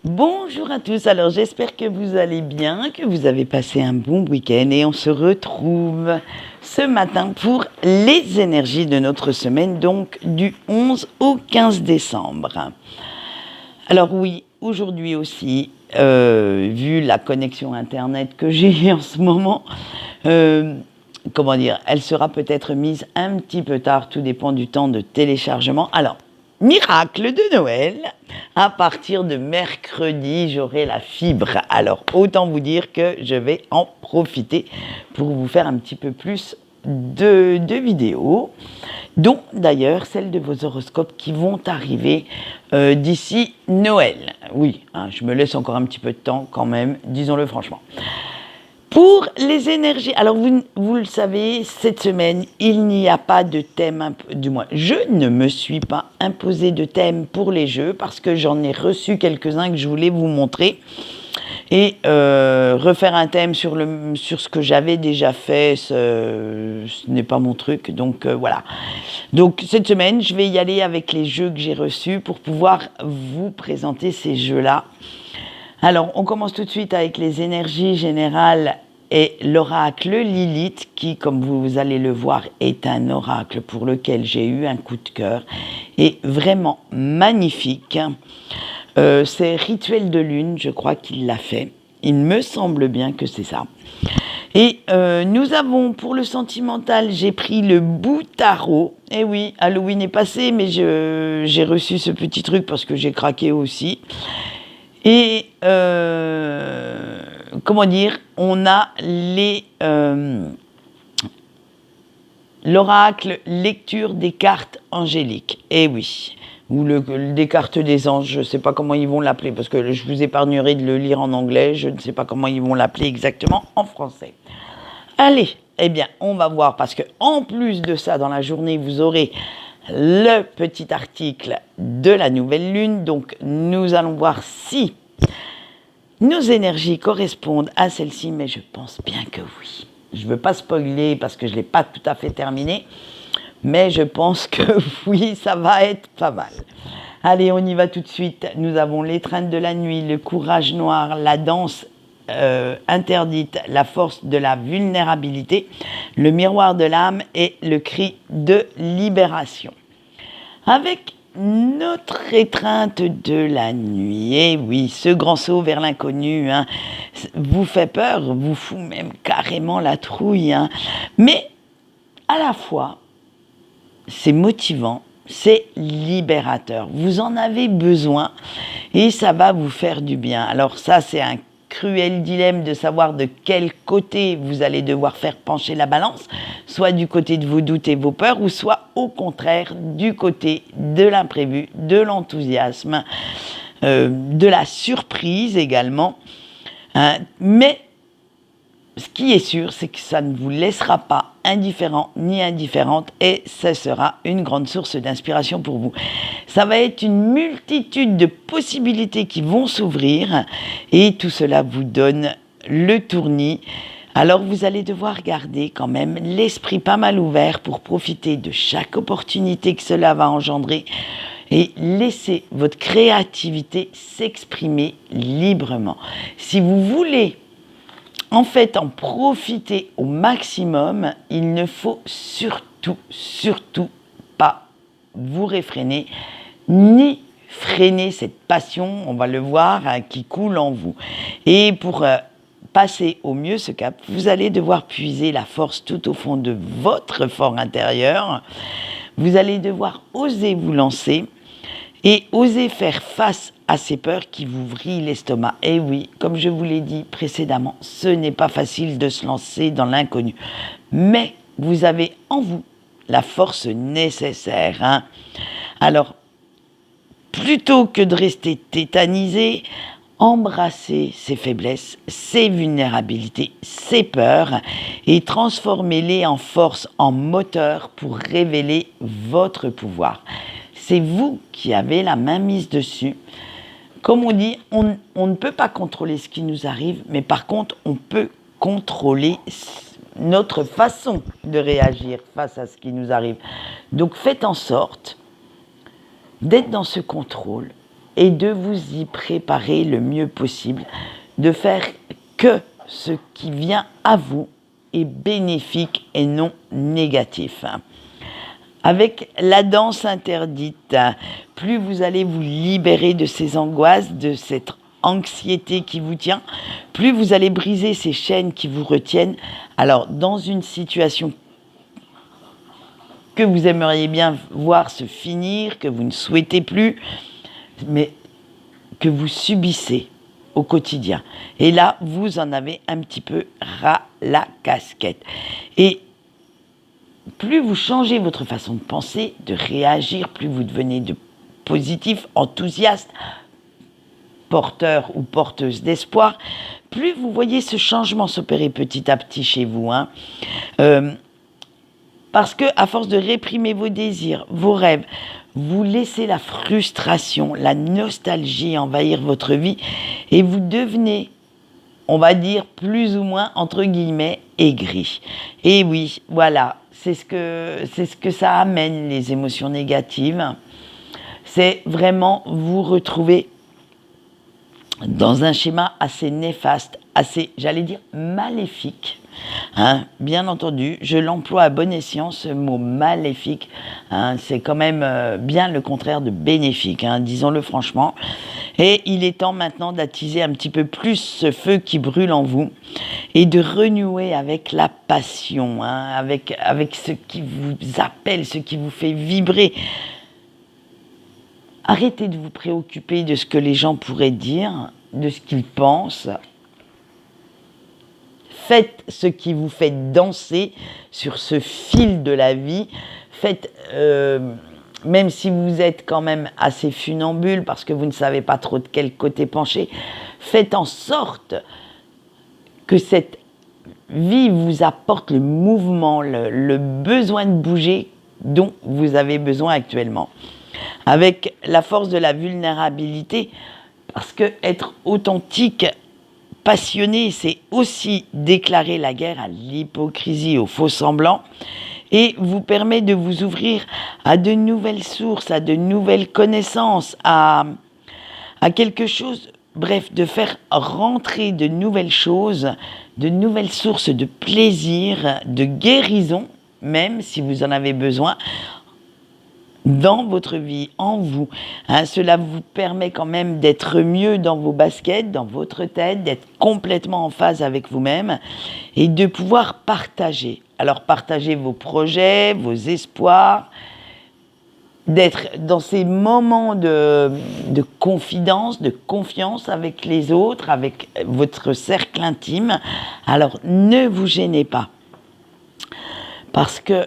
Bonjour à tous, alors j'espère que vous allez bien, que vous avez passé un bon week-end et on se retrouve ce matin pour les énergies de notre semaine, donc du 11 au 15 décembre. Alors oui, aujourd'hui aussi, vu la connexion Internet que j'ai en ce moment, elle sera peut-être mise un petit peu tard, tout dépend du temps de téléchargement. Alors, miracle de Noël, à partir de mercredi, j'aurai la fibre. Alors, autant vous dire que je vais en profiter pour vous faire un petit peu plus de vidéos, dont d'ailleurs celles de vos horoscopes qui vont arriver d'ici Noël. Oui, hein, je me laisse encore un petit peu de temps quand même, disons-le franchement. Pour les énergies, alors vous le savez, cette semaine, il n'y a pas de thème, du moins, je ne me suis pas imposé de thème pour les jeux parce que j'en ai reçu quelques-uns que je voulais vous montrer. Et refaire un thème sur ce que j'avais déjà fait, ce n'est pas mon truc, donc voilà. Donc cette semaine, je vais y aller avec les jeux que j'ai reçus pour pouvoir vous présenter ces jeux-là. Alors, on commence tout de suite avec les énergies générales et l'oracle Lilith, qui, comme vous allez le voir, est un oracle pour lequel j'ai eu un coup de cœur et vraiment magnifique. C'est Rituel de Lune, je crois qu'il l'a fait. Il me semble bien que c'est ça. Et nous avons, pour le sentimental, j'ai pris le Boutaro. Eh oui, Halloween est passé, mais j'ai reçu ce petit truc parce que j'ai craqué aussi. Et on a l'oracle lecture des cartes angéliques. Eh oui, ou des cartes des anges, je ne sais pas comment ils vont l'appeler, parce que je vous épargnerai de le lire en anglais, je ne sais pas comment ils vont l'appeler exactement en français. Allez, eh bien, on va voir, parce que en plus de ça, dans la journée, vous aurez le petit article de la nouvelle lune. Donc, nous allons voir si nos énergies correspondent à celle-ci, mais je pense bien que oui. Je ne veux pas spoiler parce que je ne l'ai pas tout à fait terminé, mais je pense que oui, ça va être pas mal. Allez, on y va tout de suite. Nous avons l'étreinte de la nuit, le courage noir, la danse interdite, la force de la vulnérabilité, le miroir de l'âme et le cri de libération. Avec notre étreinte de la nuit, et oui, ce grand saut vers l'inconnu, hein, vous fait peur, vous fout même carrément la trouille, hein, mais à la fois, c'est motivant, c'est libérateur. Vous en avez besoin et ça va vous faire du bien. Alors ça, c'est un cruel dilemme de savoir de quel côté vous allez devoir faire pencher la balance, soit du côté de vos doutes et vos peurs, ou soit au contraire du côté de l'imprévu, de l'enthousiasme, de la surprise également. Hein. Mais ce qui est sûr, c'est que ça ne vous laissera pas indifférent ni indifférente et ce sera une grande source d'inspiration pour vous. Ça va être une multitude de possibilités qui vont s'ouvrir et tout cela vous donne le tournis. Alors vous allez devoir garder quand même l'esprit pas mal ouvert pour profiter de chaque opportunité que cela va engendrer et laisser votre créativité s'exprimer librement. Si vous voulez en fait, en profiter au maximum, il ne faut surtout pas vous réfréner, ni freiner cette passion, on va le voir, hein, qui coule en vous. Et pour passer au mieux ce cap, vous allez devoir puiser la force tout au fond de votre fort intérieur. Vous allez devoir oser vous lancer et oser faire face à ces peurs qui vous vrillent l'estomac. Et oui, comme je vous l'ai dit précédemment, ce n'est pas facile de se lancer dans l'inconnu. Mais vous avez en vous la force nécessaire. Hein. Alors, plutôt que de rester tétanisé, embrassez ces faiblesses, ces vulnérabilités, ces peurs et transformez-les en force, en moteur pour révéler votre pouvoir. C'est vous qui avez la main mise dessus. Comme on dit, on ne peut pas contrôler ce qui nous arrive, mais par contre, on peut contrôler notre façon de réagir face à ce qui nous arrive. Donc faites en sorte d'être dans ce contrôle et de vous y préparer le mieux possible, de faire que ce qui vient à vous est bénéfique et non négatif. Avec la danse interdite, plus vous allez vous libérer de ces angoisses, de cette anxiété qui vous tient, plus vous allez briser ces chaînes qui vous retiennent. Alors, dans une situation que vous aimeriez bien voir se finir, que vous ne souhaitez plus, mais que vous subissez au quotidien. Et là, vous en avez un petit peu ras la casquette. Et plus vous changez votre façon de penser, de réagir, plus vous devenez positif, enthousiaste, porteur ou porteuse d'espoir, plus vous voyez ce changement s'opérer petit à petit chez vous. Parce que à force de réprimer vos désirs, vos rêves, vous laissez la frustration, la nostalgie envahir votre vie et vous devenez, on va dire, plus ou moins, entre guillemets, aigri. Et oui, voilà, c'est ce que ça amène, les émotions négatives. C'est vraiment vous retrouver dans un schéma assez néfaste, assez, j'allais dire, maléfique. Bien entendu, je l'emploie à bon escient, ce mot maléfique. C'est quand même bien le contraire de bénéfique, disons-le franchement. Et il est temps maintenant d'attiser un petit peu plus ce feu qui brûle en vous et de renouer avec la passion, avec ce qui vous appelle, ce qui vous fait vibrer. Arrêtez de vous préoccuper de ce que les gens pourraient dire, de ce qu'ils pensent. Faites ce qui vous fait danser sur ce fil de la vie. Faites, même si vous êtes quand même assez funambule parce que vous ne savez pas trop de quel côté pencher, faites en sorte que cette vie vous apporte le mouvement, le besoin de bouger dont vous avez besoin actuellement. Avec la force de la vulnérabilité, parce que être authentique, passionné, c'est aussi déclarer la guerre à l'hypocrisie, au faux-semblant, et vous permet de vous ouvrir à de nouvelles sources, à de nouvelles connaissances, à quelque chose, bref, de faire rentrer de nouvelles choses, de nouvelles sources de plaisir, de guérison, même si vous en avez besoin, dans votre vie, en vous. Cela vous permet quand même d'être mieux dans vos baskets, dans votre tête, d'être complètement en phase avec vous-même et de pouvoir partager. Alors partager vos projets, vos espoirs, d'être dans ces moments de confidence, de confiance avec les autres, avec votre cercle intime. Alors ne vous gênez pas parce que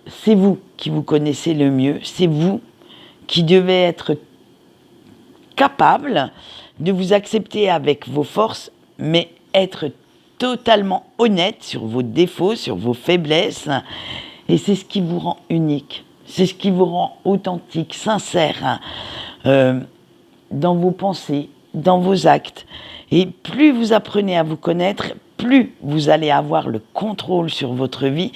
c'est vous qui vous connaissez le mieux, c'est vous qui devez être capable de vous accepter avec vos forces, mais être totalement honnête sur vos défauts, sur vos faiblesses, et c'est ce qui vous rend unique, c'est ce qui vous rend authentique, sincère, dans vos pensées, dans vos actes. Et plus vous apprenez à vous connaître, plus vous allez avoir le contrôle sur votre vie,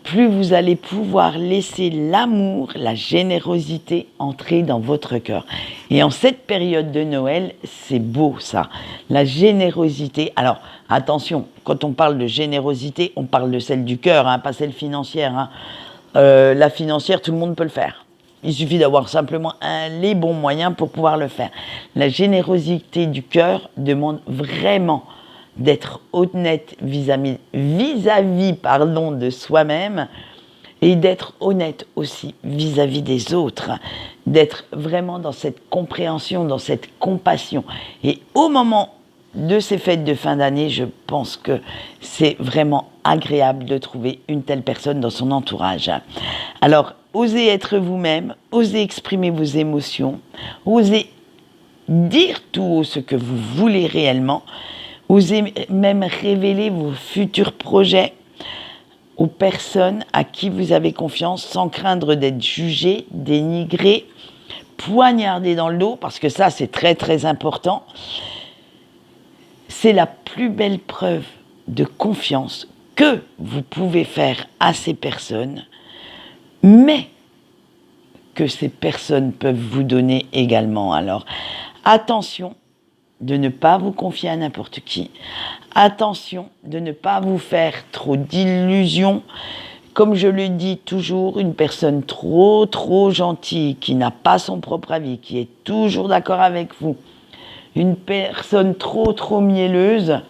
plus vous allez pouvoir laisser l'amour, la générosité entrer dans votre cœur. Et en cette période de Noël, c'est beau ça, la générosité. Alors attention, quand on parle de générosité, on parle de celle du cœur, pas celle financière. La financière, tout le monde peut le faire. Il suffit d'avoir simplement les bons moyens pour pouvoir le faire. La générosité du cœur demande vraiment d'être honnête vis-à-vis de soi-même et d'être honnête aussi vis-à-vis des autres, d'être vraiment dans cette compréhension, dans cette compassion. Et au moment de ces fêtes de fin d'année, je pense que c'est vraiment agréable de trouver une telle personne dans son entourage. Alors, osez être vous-même, osez exprimer vos émotions, osez dire tout haut ce que vous voulez réellement, osez même révéler vos futurs projets aux personnes à qui vous avez confiance sans craindre d'être jugé, dénigré, poignardé dans le dos, parce que ça, c'est très, très important. C'est la plus belle preuve de confiance que vous pouvez faire à ces personnes, mais que ces personnes peuvent vous donner également. Alors, attention de ne pas vous confier à n'importe qui. Attention de ne pas vous faire trop d'illusions. Comme je le dis toujours, une personne trop gentille, qui n'a pas son propre avis, qui est toujours d'accord avec vous, une personne trop mielleuse,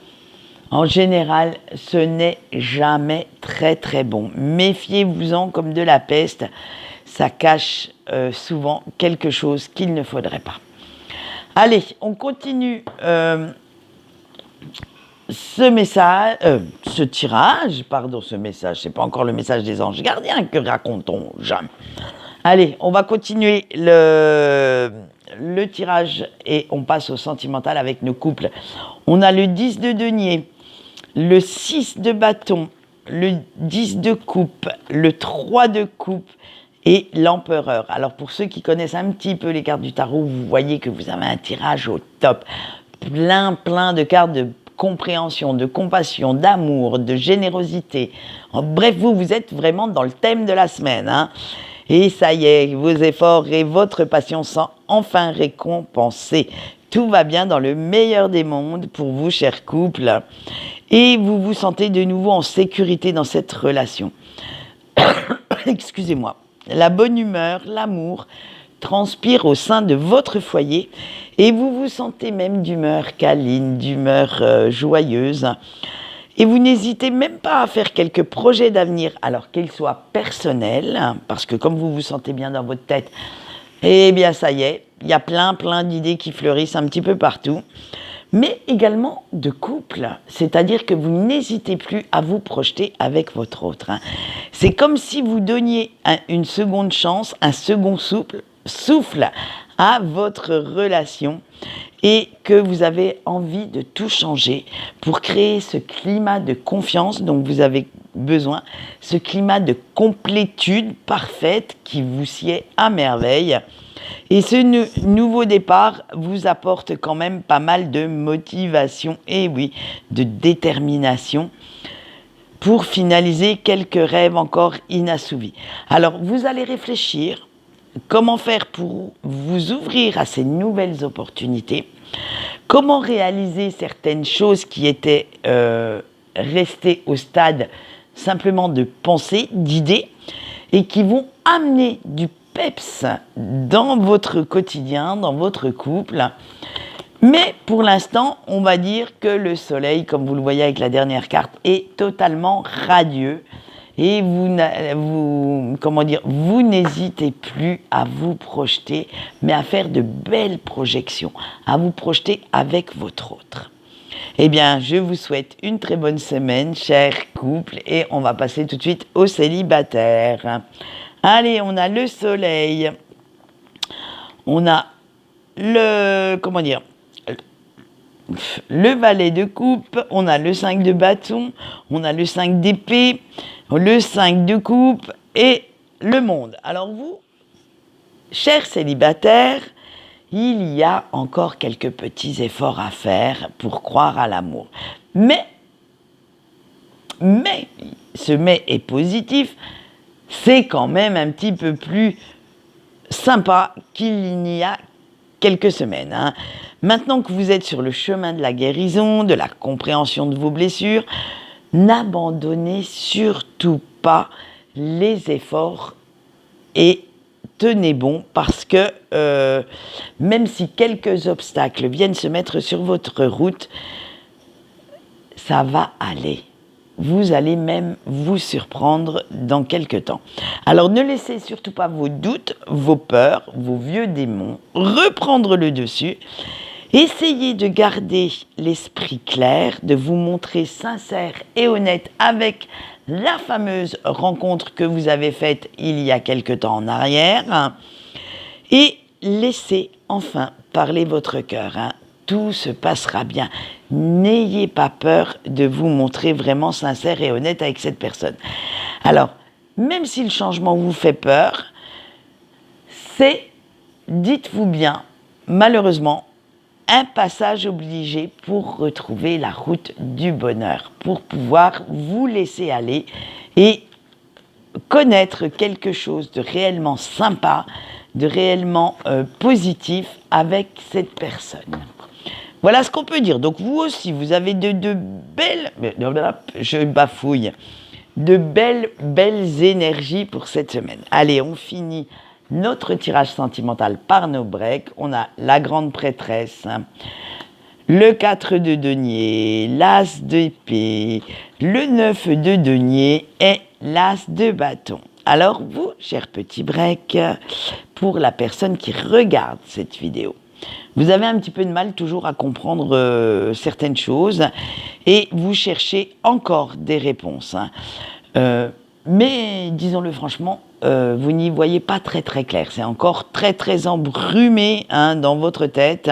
en général, ce n'est jamais très bon. Méfiez-vous-en comme de la peste, ça cache souvent quelque chose qu'il ne faudrait pas. Allez, on continue ce tirage, c'est pas encore le message des anges gardiens, que racontons-je. Allez, on va continuer le tirage et on passe au sentimental avec nos couples. On a le 10 de denier, le 6 de bâton, le 10 de coupe, le 3 de coupe et l'empereur. Alors pour ceux qui connaissent un petit peu les cartes du tarot, vous voyez que vous avez un tirage au top. Plein de cartes de compréhension, de compassion, d'amour, de générosité. Bref, vous êtes vraiment dans le thème de la semaine, hein. Et ça y est, vos efforts et votre passion sont enfin récompensés. Tout va bien dans le meilleur des mondes pour vous, chers couples. Et vous vous sentez de nouveau en sécurité dans cette relation. Excusez-moi. La bonne humeur, l'amour transpire au sein de votre foyer et vous vous sentez même d'humeur câline, d'humeur joyeuse. Et vous n'hésitez même pas à faire quelques projets d'avenir, alors qu'ils soient personnels, parce que comme vous vous sentez bien dans votre tête, eh bien ça y est, il y a plein d'idées qui fleurissent un petit peu partout, mais également de couple, c'est-à-dire que vous n'hésitez plus à vous projeter avec votre autre. C'est comme si vous donniez une seconde chance, un second souffle à votre relation et que vous avez envie de tout changer pour créer ce climat de confiance dont vous avez besoin, ce climat de complétude parfaite qui vous sied à merveille. Et ce nouveau départ vous apporte quand même pas mal de motivation et oui, de détermination pour finaliser quelques rêves encore inassouvis. Alors, vous allez réfléchir comment faire pour vous ouvrir à ces nouvelles opportunités, comment réaliser certaines choses qui étaient restées au stade simplement de pensée, d'idées, et qui vont amener du peps dans votre quotidien, dans votre couple. Mais pour l'instant, on va dire que le soleil, comme vous le voyez avec la dernière carte, est totalement radieux. Et vous n'hésitez plus à vous projeter, mais à faire de belles projections, à vous projeter avec votre autre. Eh bien, je vous souhaite une très bonne semaine, chers couples, et on va passer tout de suite aux célibataires. Allez, on a le soleil, on a le valet de coupe, on a le 5 de bâton, on a le 5 d'épée, le 5 de coupe et le monde. Alors vous, chers célibataires, il y a encore quelques petits efforts à faire pour croire à l'amour. Mais, ce mais est positif, c'est quand même un petit peu plus sympa qu'il n'y a quelques semaines. Maintenant que vous êtes sur le chemin de la guérison, de la compréhension de vos blessures, n'abandonnez surtout pas les efforts et tenez bon parce que même si quelques obstacles viennent se mettre sur votre route, ça va aller. Vous allez même vous surprendre dans quelques temps. Alors ne laissez surtout pas vos doutes, vos peurs, vos vieux démons reprendre le dessus. Essayez de garder l'esprit clair, de vous montrer sincère et honnête avec la fameuse rencontre que vous avez faite il y a quelque temps en arrière. Et laissez enfin parler votre cœur. Tout se passera bien. N'ayez pas peur de vous montrer vraiment sincère et honnête avec cette personne. Alors, même si le changement vous fait peur, dites-vous bien, malheureusement, un passage obligé pour retrouver la route du bonheur, pour pouvoir vous laisser aller et connaître quelque chose de réellement sympa, de réellement positif avec cette personne. Voilà ce qu'on peut dire. Donc vous aussi, vous avez de belles... Je bafouille. De belles énergies pour cette semaine. Allez, on finit notre tirage sentimental par nos breaks. On a la grande prêtresse, le 4 de denier, l'as d'épée, le 9 de denier et l'as de bâton. Alors vous, cher petit break, pour la personne qui regarde cette vidéo, vous avez un petit peu de mal toujours à comprendre certaines choses et vous cherchez encore des réponses. Mais disons-le franchement, vous n'y voyez pas très très clair. C'est encore très embrumé dans votre tête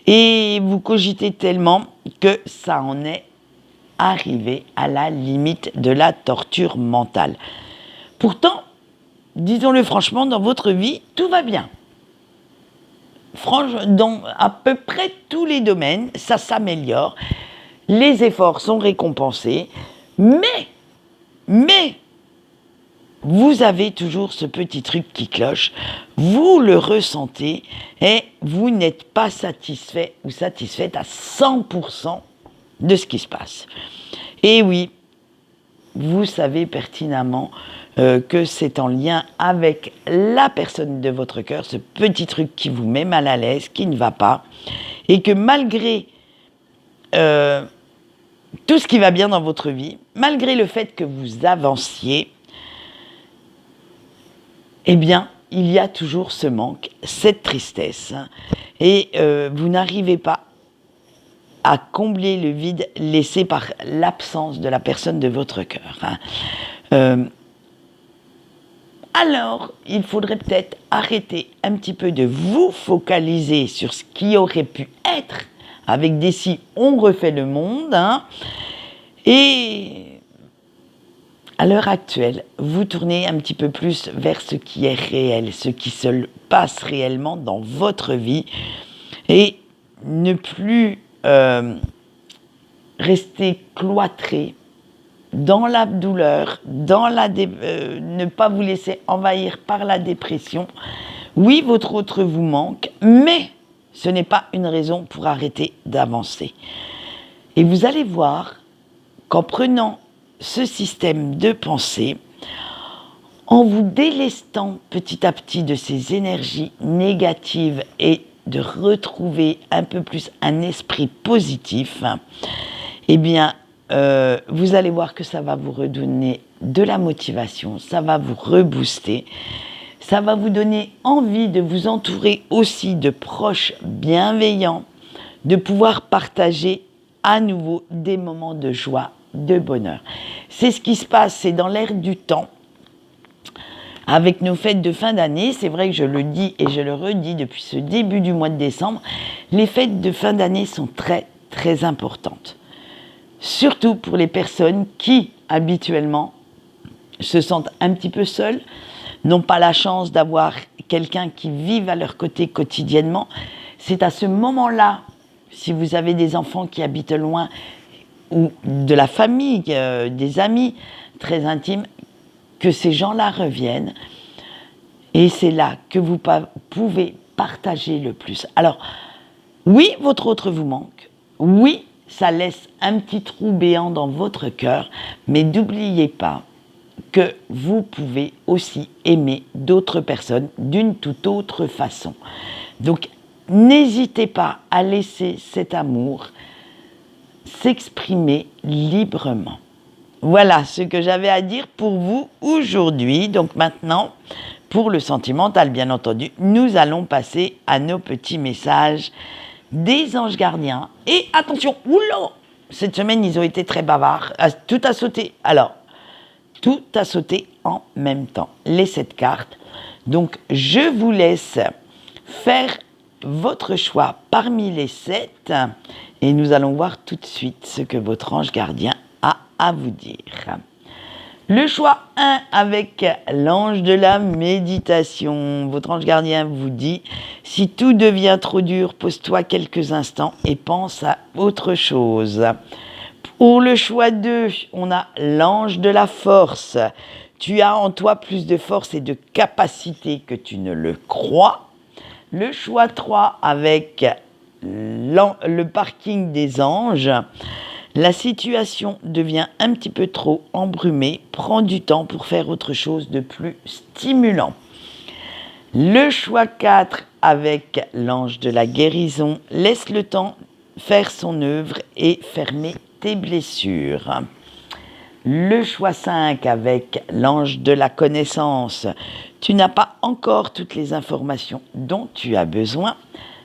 et vous cogitez tellement que ça en est arrivé à la limite de la torture mentale. Pourtant, disons-le franchement, dans votre vie, tout va bien. Franchement, dans à peu près tous les domaines, ça s'améliore. Les efforts sont récompensés, mais vous avez toujours ce petit truc qui cloche, vous le ressentez et vous n'êtes pas satisfait ou satisfaite à 100% de ce qui se passe. Et oui, vous savez pertinemment que c'est en lien avec la personne de votre cœur, ce petit truc qui vous met mal à l'aise, qui ne va pas, et que malgré tout ce qui va bien dans votre vie, malgré le fait que vous avanciez, eh bien, il y a toujours ce manque, cette tristesse, et vous n'arrivez pas à combler le vide laissé par l'absence de la personne de votre cœur. Alors, il faudrait peut-être arrêter un petit peu de vous focaliser sur ce qui aurait pu être. Avec des si, on refait le monde. Et à l'heure actuelle, vous tournez un petit peu plus vers ce qui est réel, ce qui se passe réellement dans votre vie. Et ne plus rester cloîtré dans la douleur, ne pas vous laisser envahir par la dépression. Oui, votre autre vous manque, mais ce n'est pas une raison pour arrêter d'avancer. Et vous allez voir qu'en prenant ce système de pensée, en vous délestant petit à petit de ces énergies négatives et de retrouver un peu plus un esprit positif, eh bien, vous allez voir que ça va vous redonner de la motivation, ça va vous rebooster, ça va vous donner envie de vous entourer aussi de proches bienveillants, de pouvoir partager à nouveau des moments de joie, de bonheur. C'est ce qui se passe, c'est dans l'air du temps. Avec nos fêtes de fin d'année, c'est vrai que je le dis et je le redis depuis ce début du mois de décembre, les fêtes de fin d'année sont très importantes. Surtout pour les personnes qui, habituellement, se sentent un petit peu seules, n'ont pas la chance d'avoir quelqu'un qui vive à leur côté quotidiennement. C'est à ce moment-là, si vous avez des enfants qui habitent loin, ou de la famille, des amis très intimes, que ces gens-là reviennent. Et c'est là que vous pouvez partager le plus. Alors, oui, votre autre vous manque. Oui, ça laisse un petit trou béant dans votre cœur, mais n'oubliez pas que vous pouvez aussi aimer d'autres personnes d'une toute autre façon. Donc, n'hésitez pas à laisser cet amour s'exprimer librement. Voilà ce que j'avais à dire pour vous aujourd'hui. Donc maintenant, pour le sentimental, bien entendu, nous allons passer à nos petits messages des anges gardiens. Et attention, oula, cette semaine, ils ont été très bavards. Tout a sauté. Alors, tout a sauté en même temps. Les 7 cartes. Donc, je vous laisse faire votre choix parmi les 7. Et nous allons voir tout de suite ce que votre ange gardien a à vous dire. Le choix 1 avec l'ange de la méditation. Votre ange gardien vous dit, si tout devient trop dur, pose-toi quelques instants et pense à autre chose. Pour le choix 2, on a l'ange de la force. Tu as en toi plus de force et de capacité que tu ne le crois. Le choix 3 avec le parking des anges. La situation devient un petit peu trop embrumée. Prends du temps pour faire autre chose de plus stimulant. Le choix 4 avec l'ange de la guérison. Laisse le temps faire son œuvre et fermer tes blessures. Le choix 5 avec l'ange de la connaissance. Tu n'as pas encore toutes les informations dont tu as besoin.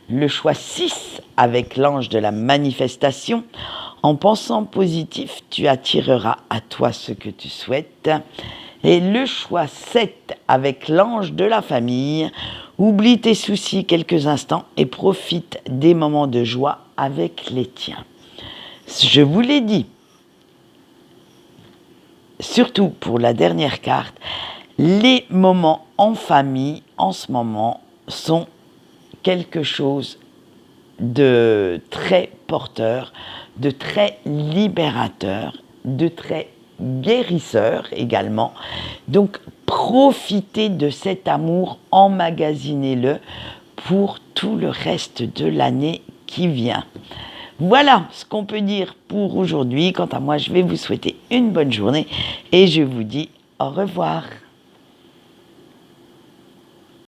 Le choix 6 avec l'ange de la manifestation. En pensant positif, tu attireras à toi ce que tu souhaites. Et le choix 7 avec l'ange de la famille. Oublie tes soucis quelques instants et profite des moments de joie avec les tiens. Je vous l'ai dit, surtout pour la dernière carte, les moments en famille en ce moment sont quelque chose de très porteur, de très libérateur, de très guérisseur également. Donc profitez de cet amour, emmagasinez-le pour tout le reste de l'année qui vient. Voilà ce qu'on peut dire pour aujourd'hui. Quant à moi, je vais vous souhaiter une bonne journée et je vous dis au revoir.